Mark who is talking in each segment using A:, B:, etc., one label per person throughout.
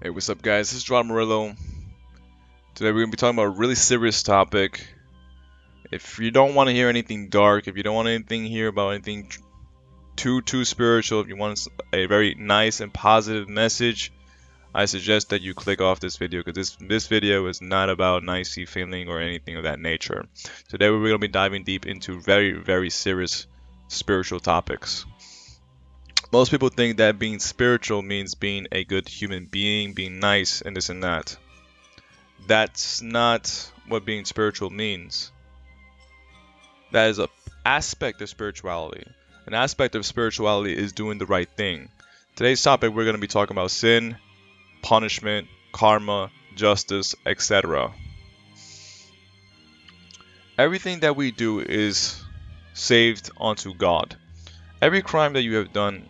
A: Hey, what's up, guys? This is Gerardo Morillo. Today we're going to be talking about a really serious topic. If you don't want to hear anything dark, if you don't want anything here about anything too spiritual, if you want a very nice and positive message, I suggest that you click off this video because this video is not about nicey feeling or anything of that nature. Today we're going to be diving deep into very serious spiritual topics. Most people think that being spiritual means being a good human being, being nice, and this and that. That's not what being spiritual means. That is an aspect of spirituality. An aspect of spirituality is doing the right thing. Today's topic, we're going to be talking about sin, punishment, karma, justice, etc. Everything that we do is saved onto God. Every crime that you have done,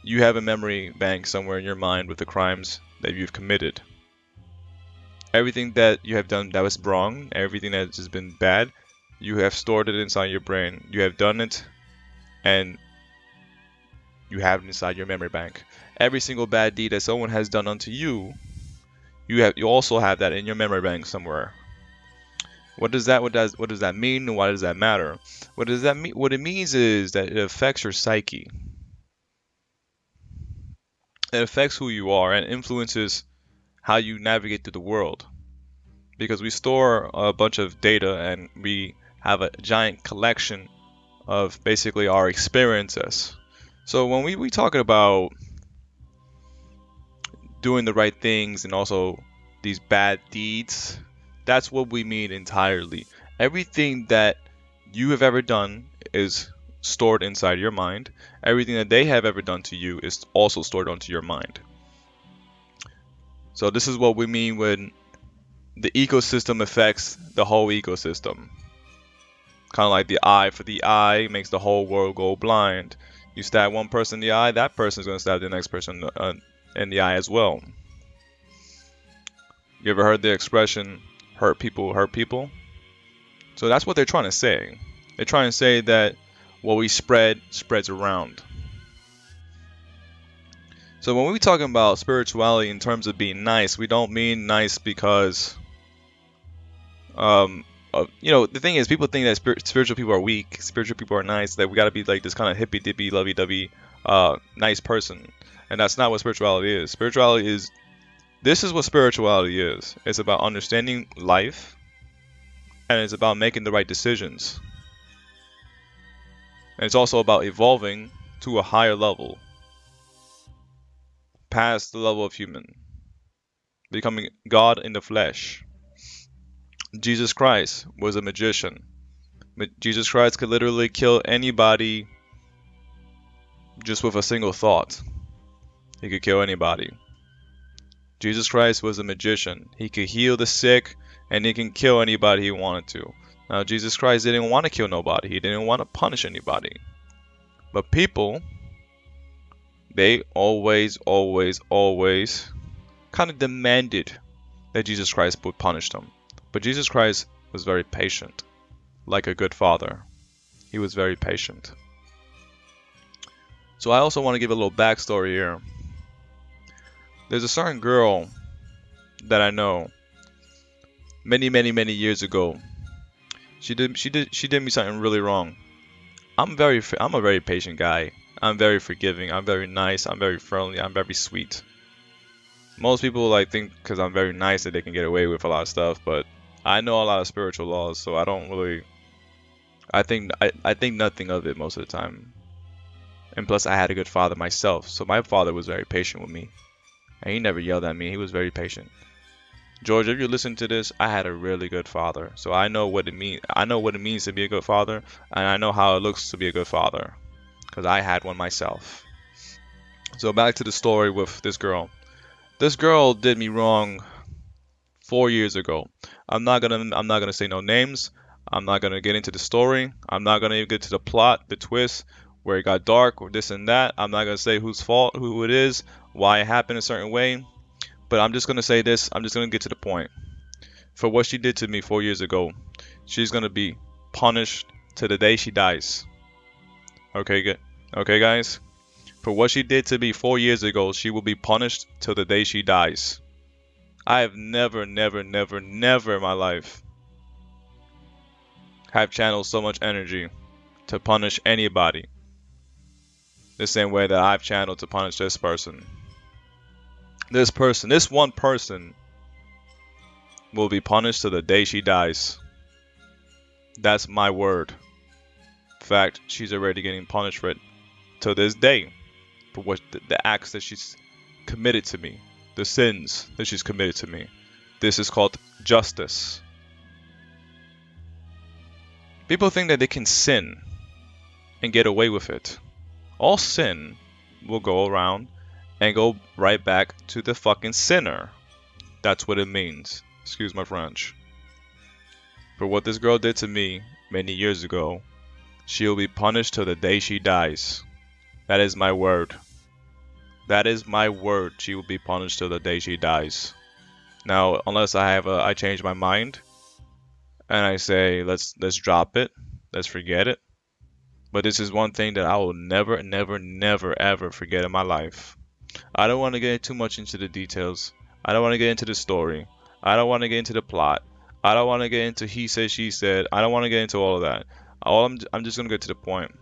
A: you have a memory bank somewhere in your mind with the crimes that you've committed. Everything that you have done that was wrong, everything that has been bad, you have stored it inside your brain. You have done it, and you have it inside your memory bank. Every single bad deed that someone has done unto you, you also have that in your memory bank somewhere. What does that mean, and why does that matter? What does that mean? What it means is that it affects your psyche. It affects who you are and influences how you navigate through the world. Because we store a bunch of data and we have a giant collection of basically our experiences. So when we talking about doing the right things and also these bad deeds, that's what we mean entirely. Everything that you have ever done is stored inside your mind. Everything that they have ever done to you is also stored onto your mind. So this is what we mean when the ecosystem affects the whole ecosystem. Kind of like the eye for the eye makes the whole world go blind. You stab one person in the eye, that person is going to stab the next person in the eye as well. You ever heard the expression, hurt people hurt people? So that's what they're trying to say. They're trying to say that what we spreads around. So when we're talking about spirituality in terms of being nice, we don't mean nice because, the thing is, people think that spiritual people are weak, spiritual people are nice, that we gotta be like this kind of hippy-dippy, lovey-dovey, nice person. And that's not what spirituality is. This is what spirituality is. It's about understanding life, and it's about making the right decisions. And it's also about evolving to a higher level, past the level of human, becoming God in the flesh. Jesus Christ was a magician. Jesus Christ could literally kill anybody just with a single thought. He could kill anybody. Jesus Christ was a magician. He could heal the sick, and he can kill anybody he wanted to. Now, Jesus Christ didn't want to kill nobody. He didn't want to punish anybody. But people, they always kind of demanded that Jesus Christ would punish them. But Jesus Christ was very patient, like a good father. He was very patient. So I also want to give a little backstory here. There's a certain girl that I know many years ago. She did me something really wrong. I'm a very patient guy. I'm very forgiving. I'm very nice. I'm very friendly. I'm very sweet. Most people think because I'm very nice that they can get away with a lot of stuff, but I know a lot of spiritual laws, so I don't really. I think nothing of it most of the time. And plus, I had a good father myself, so my father was very patient with me, and he never yelled at me. He was very patient. George, if you listen to this, I had a really good father, so I know what it means. I know what it means to be a good father, and I know how it looks to be a good father, because I had one myself. So back to the story with this girl. This girl did me wrong 4 years ago. I'm not gonna say no names. I'm not gonna get into the story. I'm not gonna even get to the plot, the twist, where it got dark, or this and that. I'm not gonna say whose fault, who it is, why it happened a certain way. But I'm just gonna say this. I'm just gonna get to the point. For what she did to me 4 years ago, she's gonna be punished to the day she dies. Okay, good. Okay, guys. For what she did to me 4 years ago, she will be punished till the day she dies. I have never, never, never, never in my life have channeled so much energy to punish anybody the same way that I've channeled to punish this person. This one person will be punished till the day she dies. That's my word. In fact, she's already getting punished for it till this day, for what the acts that she's committed to me, the sins that she's committed to me. This is called justice. People think that they can sin and get away with it. All sin will go around and go right back to the fucking sinner. That's what it means. Excuse my French. For what this girl did to me many years ago, she'll be punished till the day she dies. That is my word. That is my word. She will be punished till the day she dies. Now, unless I change my mind and I say let's drop it, let's forget it. But this is one thing that I will never, never, never, ever forget in my life. I don't want to get too much into the details. I don't want to get into the story. I don't want to get into the plot. I don't want to get into he said, she said. I don't want to get into all of that. I'm just gonna get to the point.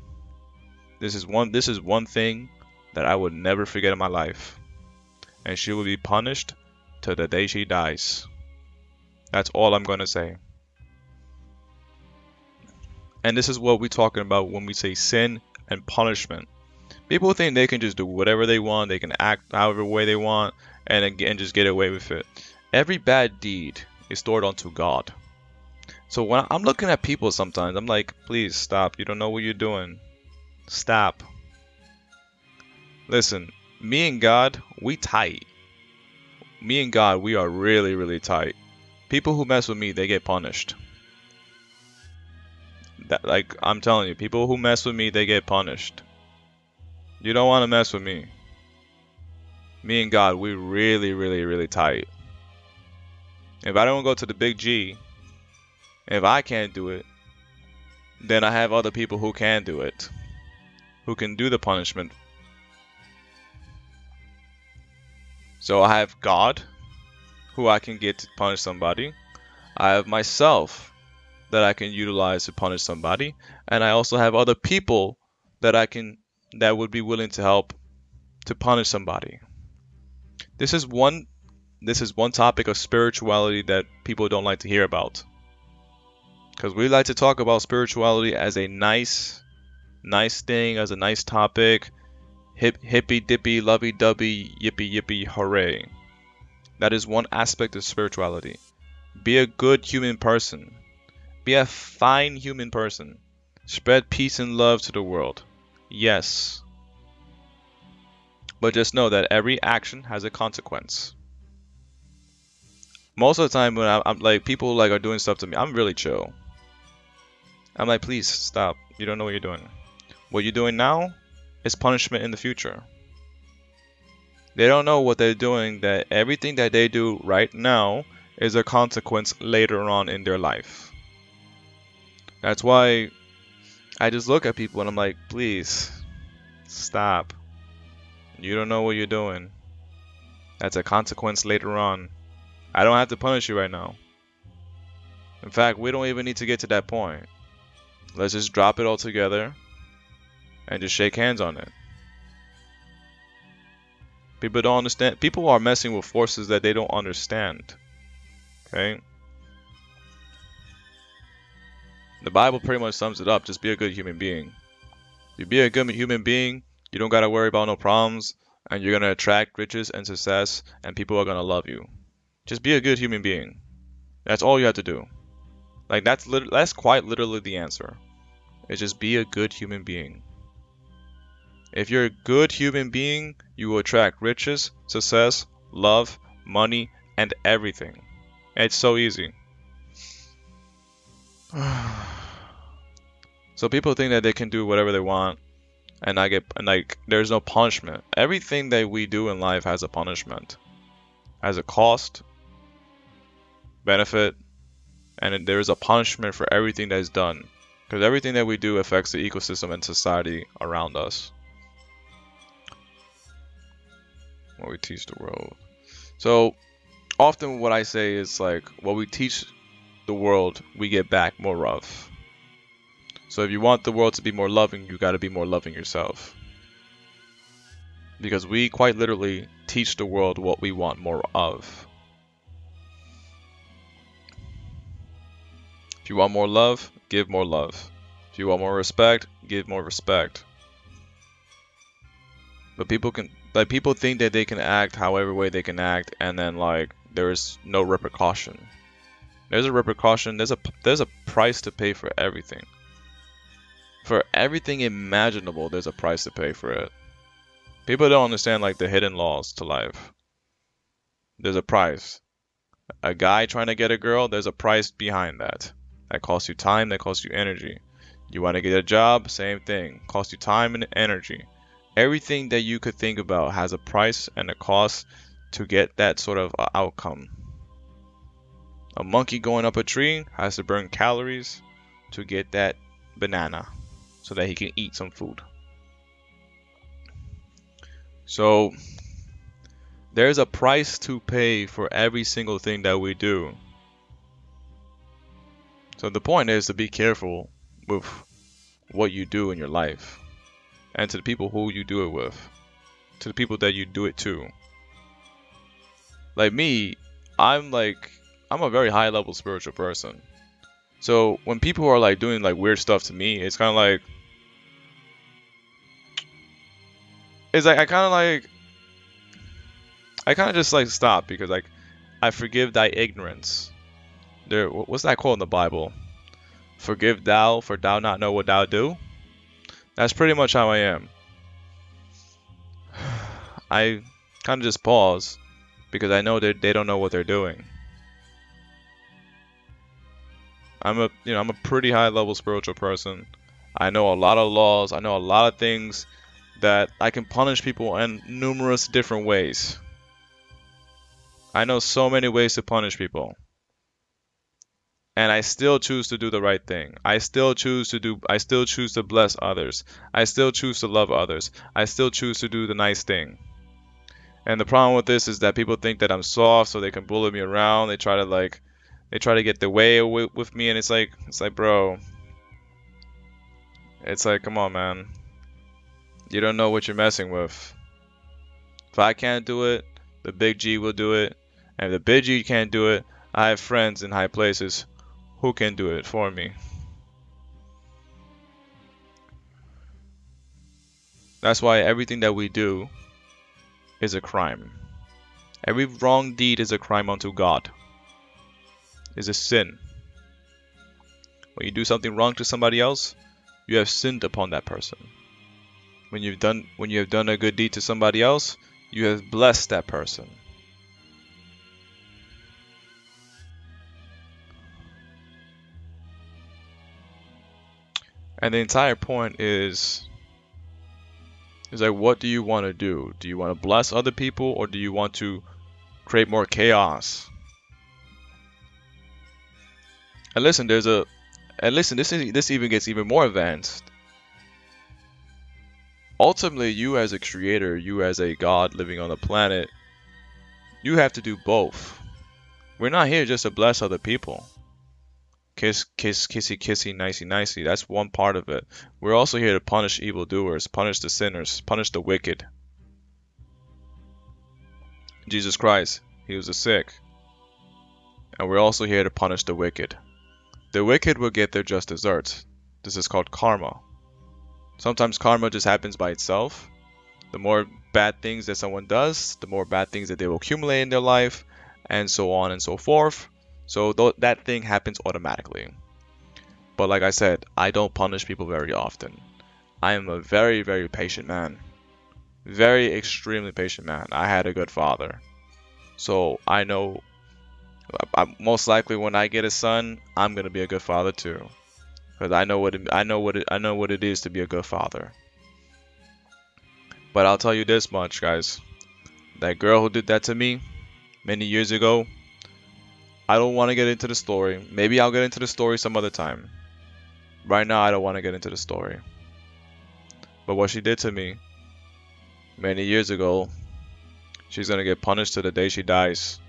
A: This is one thing that I would never forget in my life, and she will be punished till the day she dies. That's all I'm gonna say. And this is what we're talking about when we say sin and punishment. People think they can just do whatever they want, they can act however way they want, and just get away with it. Every bad deed is stored onto God. So when I'm looking at people sometimes, I'm like, please stop. You don't know what you're doing. Stop. Listen, me and God, we tight. Me and God, we are really, really tight. People who mess with me, they get punished. Like, I'm telling you, people who mess with me, they get punished. You don't want to mess with me. Me and God, we really, really, really tight. If I don't go to the big G, if I can't do it, then I have other people who can do it, who can do the punishment. So I have God, who I can get to punish somebody. I have myself that I can utilize to punish somebody, and I also have other people that that would be willing to help to punish somebody. This is one topic of spirituality that people don't like to hear about, because we like to talk about spirituality as a nice thing, as a nice topic, hippy dippy, lovey dovey, yippee yippee, hooray. That is one aspect of spirituality. Be a good human person. Be a fine human person. Spread peace and love to the world. Yes. But just know that every action has a consequence. Most of the time when I'm like, people like are doing stuff to me, I'm really chill. I'm like, please stop. You don't know what you're doing. What you're doing now is punishment in the future. They don't know what they're doing, that everything that they do right now is a consequence later on in their life. That's why I just look at people and I'm like, please stop. You don't know what you're doing. That's a consequence later on. I don't have to punish you right now. In fact, we don't even need to get to that point. Let's just drop it all together and just shake hands on it. People don't understand. People are messing with forces that they don't understand. Okay? The Bible pretty much sums it up. Just be a good human being. If you be a good human being, you don't got to worry about no problems, and you're going to attract riches and success, and people are going to love you. Just be a good human being. That's all you have to do. Like, that's quite literally the answer. It's just be a good human being. If you're a good human being, you will attract riches, success, love, money, and everything. It's so easy. So people think that they can do whatever they want, and there's no punishment. Everything that we do in life has a punishment, has a cost, benefit, and there is a punishment for everything that is done, because everything that we do affects the ecosystem and society around us. What we teach the world. So often what I say is like, what we teach the world, we get back more of. So if you want the world to be more loving, you got to be more loving yourself. Because we quite literally teach the world what we want more of. If you want more love, give more love. If you want more respect, give more respect. But people think that they can act however way they can act, and then like there's no repercussion. There's a repercussion. There's a price to pay for everything. For everything imaginable, there's a price to pay for it. People don't understand like the hidden laws to life. There's a price. A guy trying to get a girl, there's a price behind that. That costs you time, that costs you energy. You want to get a job, same thing. Costs you time and energy. Everything that you could think about has a price and a cost to get that sort of outcome. A monkey going up a tree has to burn calories to get that banana so that he can eat some food. So there's a price to pay for every single thing that we do. So the point is to be careful with what you do in your life, and to the people who you do it with, to the people that you do it to. Like me, I'm a very high level spiritual person. So when people are like doing like weird stuff to me, it's kind of like, I kind of just like stop, because like I forgive thy ignorance. What's that quote in the Bible? Forgive thou, for thou not know what thou do. That's pretty much how I am. I kind of just pause because I know that they don't know what they're doing. I'm a pretty high level spiritual person. I know a lot of laws. I know a lot of things that I can punish people in numerous different ways. I know so many ways to punish people. And I still choose to do the right thing. I still choose to bless others. I still choose to love others. I still choose to do the nice thing. And the problem with this is that people think that I'm soft, so they can bully me around. They try to get their way with me, and it's like, bro. It's like, come on, man. You don't know what you're messing with. If I can't do it, the big G will do it. And if the big G can't do it, I have friends in high places who can do it for me. That's why everything that we do is a crime. Every wrong deed is a crime unto God. Is a sin. When you do something wrong to somebody else, you have sinned upon that person. When you have done a good deed to somebody else, you have blessed that person. And the entire point is like, what do you want to do? Do you want to bless other people, or do you want to create more chaos? And listen, this even gets even more advanced. Ultimately, you as a creator, you as a God living on the planet, you have to do both. We're not here just to bless other people. Kiss, kiss, kissy, kissy, nicey, nicey. That's one part of it. We're also here to punish evildoers, punish the sinners, punish the wicked. Jesus Christ, he was the sick. And we're also here to punish the wicked. The wicked will get their just desserts. This is called karma. Sometimes karma just happens by itself. The more bad things that someone does, the more bad things that they will accumulate in their life, and so on and so forth. So that thing happens automatically. But like I said, I don't punish people very often. I am a very, very patient man. Very extremely patient man. I had a good father. So I know, most likely when I get a son, I'm gonna be a good father too. Because I know what it is to be a good father. But I'll tell you this much, guys. That girl who did that to me many years ago, I don't want to get into the story. Maybe I'll get into the story some other time. Right now, I don't want to get into the story. But what she did to me many years ago, She's gonna get punished to the day she dies.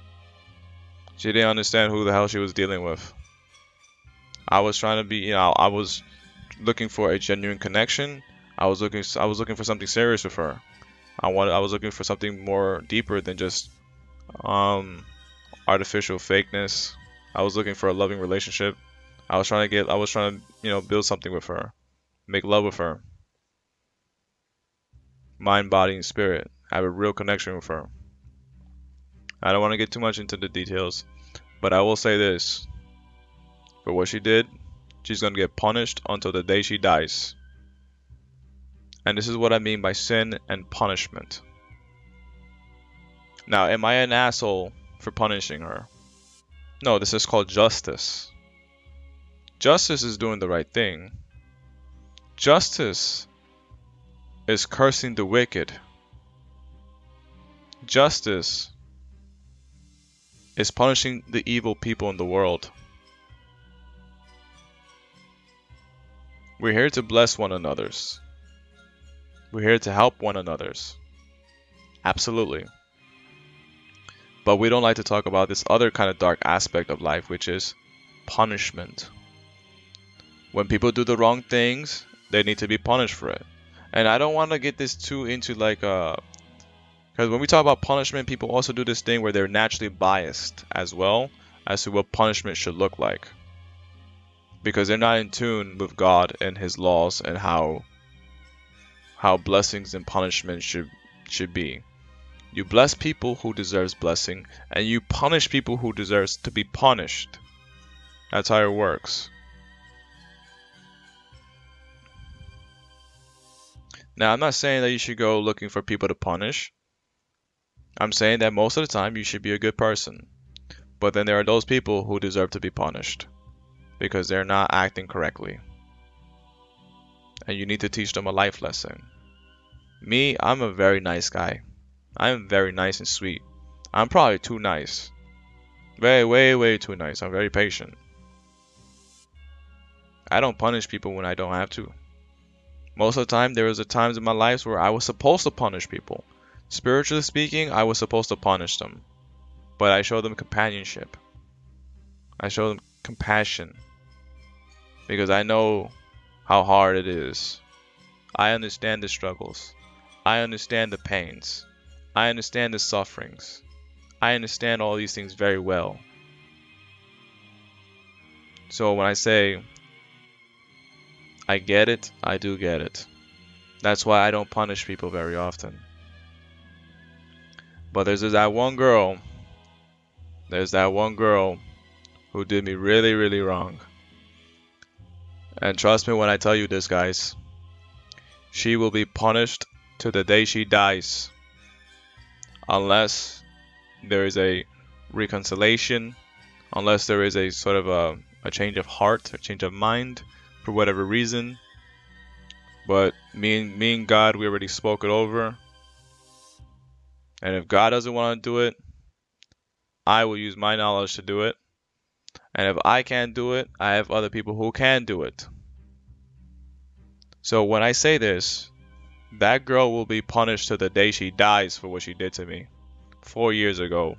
A: She didn't understand who the hell she was dealing with. I was trying to be, I was looking for a genuine connection. I was looking for something serious with her. I was looking for something more deeper than just artificial fakeness. I was looking for a loving relationship. I was trying to build something with her, make love with her, mind, body, and spirit. Have a real connection with her. I don't want to get too much into the details, but I will say this: for what she did, she's gonna get punished until the day she dies. And this is what I mean by sin and punishment. Now, am I an asshole for punishing her? No, this is called justice. Justice is doing the right thing. Justice is cursing the wicked. Justice is punishing the evil people in the world. We're here to bless one another's. We're here to help one another's. Absolutely. But we don't like to talk about this other kind of dark aspect of life, which is punishment. When people do the wrong things, they need to be punished for it. And I don't want to get this too into because when we talk about punishment, people also do this thing where they're naturally biased as well as to what punishment should look like. Because they're not in tune with God and His laws and how blessings and punishment should be. You bless people who deserves blessing, and you punish people who deserves to be punished. That's how it works. Now, I'm not saying that you should go looking for people to punish. I'm saying that most of the time you should be a good person. But then there are those people who deserve to be punished because they're not acting correctly. And you need to teach them a life lesson. Me, I'm a very nice guy. I'm very nice and sweet. I'm probably too nice. Way, way, way too nice. I'm very patient. I don't punish people when I don't have to. Most of the time, there was times in my life where I was supposed to punish people. Spiritually speaking, I was supposed to punish them. But I showed them companionship. I showed them compassion. Because I know how hard it is. I understand the struggles. I understand the pains. I understand the sufferings. I understand all these things very well. So when I say I get it, I do get it. That's why I don't punish people very often. But there's that one girl. There's that one girl who did me really, really wrong. And trust me when I tell you this, guys. She will be punished to the day she dies. Unless there is a reconciliation. Unless there is a sort of a change of heart, a change of mind. For whatever reason. But me and God, we already spoke it over. And if God doesn't want to do it, I will use my knowledge to do it. And if I can't do it, I have other people who can do it. So when I say this, that girl will be punished to the day she dies for what she did to me 4 years ago.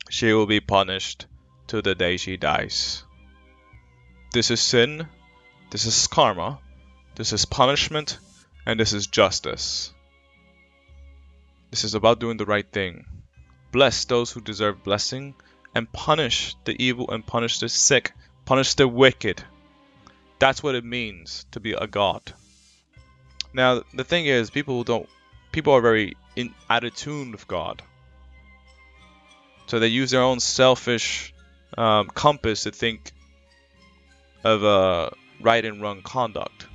A: She will be punished to the day she dies. This is sin, this is karma, this is punishment, and this is justice. This is about doing the right thing. Bless those who deserve blessing, and punish the evil and punish the sick, punish the wicked. That's what it means to be a god. Now, the thing is, people are very out of tune with God. So they use their own selfish compass to think of right and wrong conduct.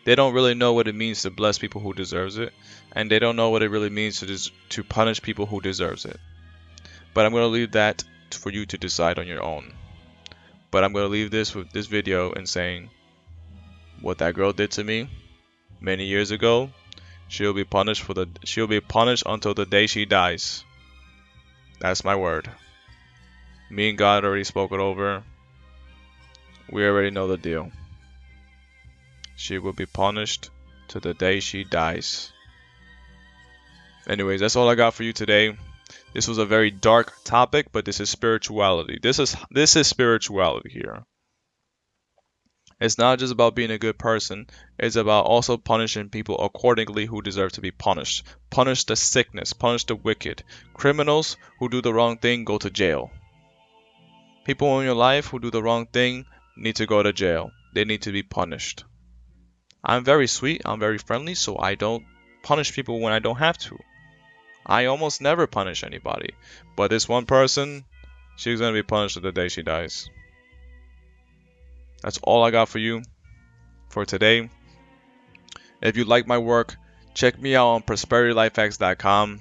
A: They don't really know what it means to bless people who deserves it, and they don't know what it really means to punish people who deserves it. But I'm going to leave that for you to decide on your own. But I'm going to leave this with this video and saying what that girl did to me many years ago. She'll be punished until the day she dies. That's my word. Me and God already spoke it over. We already know the deal. She will be punished to the day she dies. Anyways, that's all I got for you today. This was a very dark topic, but this is spirituality. This is spirituality here. It's not just about being a good person. It's about also punishing people accordingly who deserve to be punished. Punish the sickness, punish the wicked. Criminals who do the wrong thing go to jail. People in your life who do the wrong thing need to go to jail. They need to be punished. I'm very sweet, I'm very friendly, so I don't punish people when I don't have to. I almost never punish anybody. But this one person, she's going to be punished the day she dies. That's all I got for you for today. If you like my work, check me out on prosperityLifeHacks.com.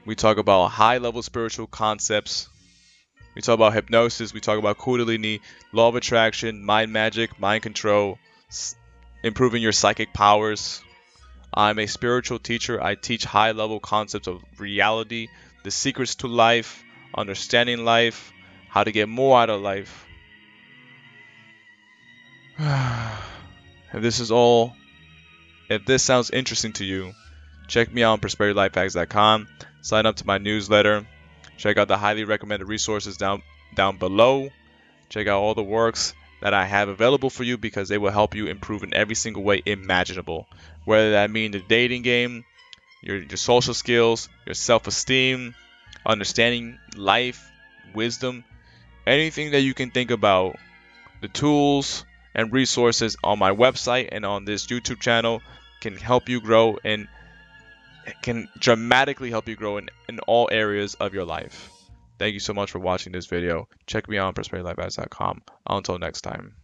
A: We talk about high-level spiritual concepts. We talk about hypnosis. We talk about Kundalini, law of attraction, mind magic, mind control, improving your psychic powers. I'm a spiritual teacher. I teach high-level concepts of reality, the secrets to life, understanding life, how to get more out of life. If this sounds interesting to you, check me out on prosperityLifeHacks.com. Sign up to my newsletter. Check out the highly recommended resources down below. Check out all the works that I have available for you because they will help you improve in every single way imaginable. Whether that mean the dating game, your social skills, your self-esteem, understanding life, wisdom, anything that you can think about, the tools and resources on my website and on this YouTube channel can help you grow and can dramatically help you grow in all areas of your life. Thank you so much for watching this video. Check me out on prosperityLifeHacks.com. Until next time.